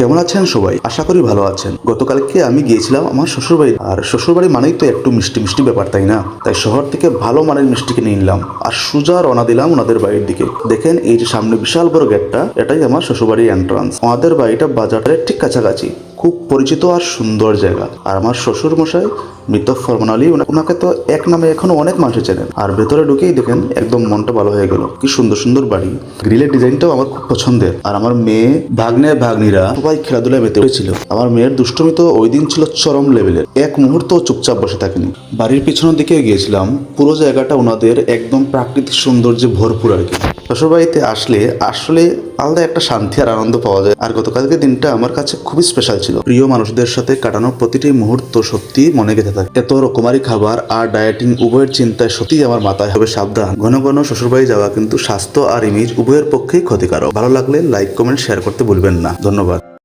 কেমন আছেন সবাই? আশা করি ভালো আছেন। গতকালকে আমি গিয়েছিলাম আমার শ্বশুরবাড়ি। আর শ্বশুরবাড়ি মানেই তো একটু মিষ্টি মিষ্টি ব্যাপার, তাই না? তাই শহর থেকে ভালো মানের মিষ্টি কিনে নিলাম আর সোজা রওনা দিলাম ওনাদের বাড়ির দিকে। দেখেন এই যে সামনে বিশাল বড় গেটটা, এটাই আমার শ্বশুরবাড়ির এন্ট্রান্স। আমাদের বাড়িটা বাজারের ঠিক কাছাকাছি, খুব পরিচিত আর সুন্দর জায়গা। আর আমার শ্বশুর মশাই মৃত ফরমান আলী, ওনাকে তো এক নামে এখনো অনেক মানুষ চেনেন। আর ভেতরে ঢুকেই দেখেন একদম মনটা ভালো হয়ে গেল। কি সুন্দর সুন্দর বাড়ি, গ্রিলের ডিজাইনটাও আমার খুব পছন্দের। আর আমার মেয়ে, ভাগ্নে ভাগ্নিরা সবাই খেলাধুলায় মেতে উঠেছিল। আমার মেয়ের দুষ্টমি তো ওই দিন ছিল চরম লেভেলের, এক মুহূর্ত চুপচাপ বসে থাকেনি। বাড়ির পিছনের দিকে গিয়েছিলাম, পুরো জায়গাটা ওনাদের একদম প্রাকৃতিক সৌন্দর্যে ভরপুর আর কি। শ্বশুরবাড়িতে আসলে আলাদা একটা শান্তি আর আনন্দ পাওয়া যায়। আর গতকালকে দিনটা আমার কাছে খুবই স্পেশাল ছিল। প্রিয় মানুষদের সাথে কাটানোর প্রতিটি মুহূর্ত সত্যি মনে গেঁথে থাকে। এত রকমারি খাবার আর ডায়েটিং উভয়ের চিন্তায় সত্যি আমার মাথায় হবে সাবধান। ঘন ঘন শ্বশুরবাড়ি যাওয়া কিন্তু স্বাস্থ্য আর ইমেজ উভয়ের পক্ষেই ক্ষতিকারক। ভালো লাগলে লাইক, কমেন্ট, শেয়ার করতে ভুলবেন না। ধন্যবাদ।